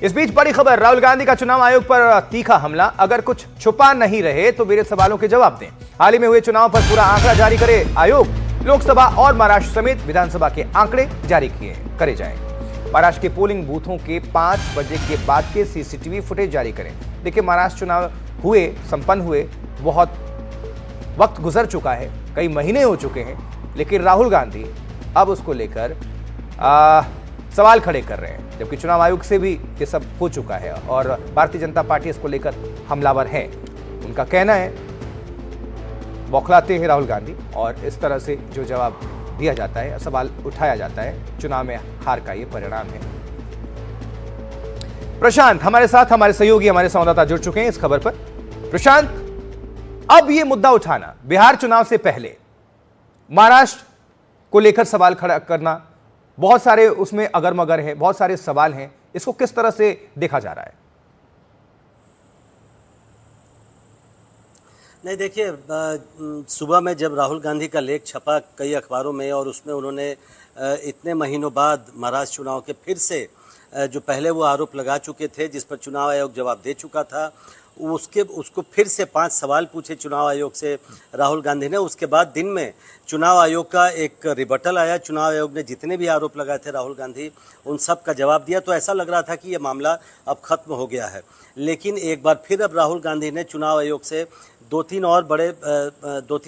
इस बीच बड़ी खबर, राहुल गांधी का चुनाव आयोग पर तीखा हमला। अगर कुछ छुपा नहीं रहे तो मेरे सवालों के जवाब दें। हाल ही में हुए चुनाव पर पूरा आंकड़ा जारी करे आयोग। लोकसभा और महाराष्ट्र समेत विधानसभा के आंकड़े जारी करे जाएं। महाराष्ट्र के पोलिंग बूथों के 5 बजे के बाद के सीसीटीवी फुटेज जारी करें। देखिए, महाराष्ट्र चुनाव संपन्न हुए बहुत वक्त गुजर चुका है, कई महीने हो चुके हैं, लेकिन राहुल गांधी अब उसको लेकर सवाल खड़े कर रहे हैं, जबकि चुनाव आयोग से भी ये सब हो चुका है और भारतीय जनता पार्टी इसको लेकर हमलावर है। उनका कहना है, बौखलाते हैं राहुल गांधी और इस तरह से जो जवाब दिया जाता है, सवाल उठाया जाता है, चुनाव में हार का ये परिणाम है। प्रशांत हमारे साथ, हमारे सहयोगी, हमारे संवाददाता जुड़ चुके हैं इस खबर पर। प्रशांत, अब ये मुद्दा उठाना, बिहार चुनाव से पहले महाराष्ट्र को लेकर सवाल खड़ा करना, बहुत सारे उसमें अगर मगर है, बहुत सारे सवाल हैं, इसको किस तरह से देखा जा रहा है? नहीं, देखिए, सुबह में जब राहुल गांधी का लेख छपा कई अखबारों में और उसमें उन्होंने इतने महीनों बाद महाराष्ट्र चुनाव के फिर से जो पहले वो आरोप लगा चुके थे, जिस पर चुनाव आयोग जवाब दे चुका था, उसको फिर से 5 सवाल पूछे चुनाव आयोग से राहुल गांधी ने। उसके बाद दिन में चुनाव आयोग का एक रिबटल आया। चुनाव आयोग ने जितने भी आरोप लगाए थे राहुल गांधी, उन सब का जवाब दिया। तो ऐसा लग रहा था कि ये मामला अब खत्म हो गया है, लेकिन एक बार फिर अब राहुल गांधी ने चुनाव आयोग से 2-3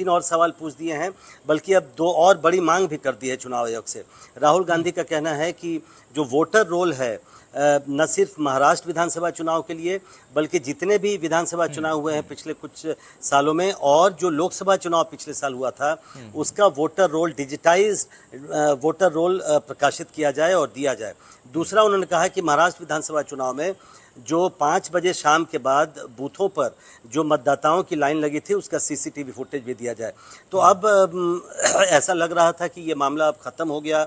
और सवाल पूछ दिए हैं, बल्कि अब 2 और बड़ी मांग भी कर दी है चुनाव आयोग से। राहुल गांधी का कहना है कि जो वोटर रोल है, न सिर्फ महाराष्ट्र विधानसभा चुनाव के लिए, बल्कि जितने भी विधानसभा चुनाव हुए हैं पिछले कुछ सालों में और जो लोकसभा चुनाव पिछले साल हुआ था, उसका voter roll, digitized voter roll प्रकाशित किया जाए और दिया जाए। दूसरा, उन्होंने कहा कि महाराष्ट्र विधानसभा चुनाव में जो 5 बजे शाम के बाद बूथों पर जो मतदाताओं की लाइन लगी थी, उसका सीसीटीवी फुटेज भी दिया जाए। तो अब ऐसा लग रहा था कि ये मामला अब ख़त्म हो गया।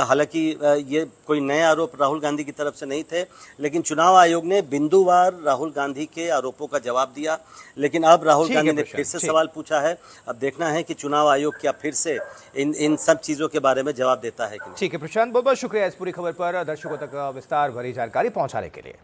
हालांकि ये कोई नए आरोप राहुल गांधी की तरफ से नहीं थे, लेकिन चुनाव आयोग ने बिंदुवार राहुल गांधी के आरोपों का जवाब दिया। लेकिन अब राहुल गांधी ने फिर से सवाल पूछा है। अब देखना है कि चुनाव आयोग क्या फिर से इन सब चीज़ों के बारे में जवाब देता है कि नहीं। ठीक है प्रशांत, बहुत बहुत शुक्रिया इस पूरी खबर पर दर्शकों तक विस्तार भरी जानकारी पहुंचाने के लिए।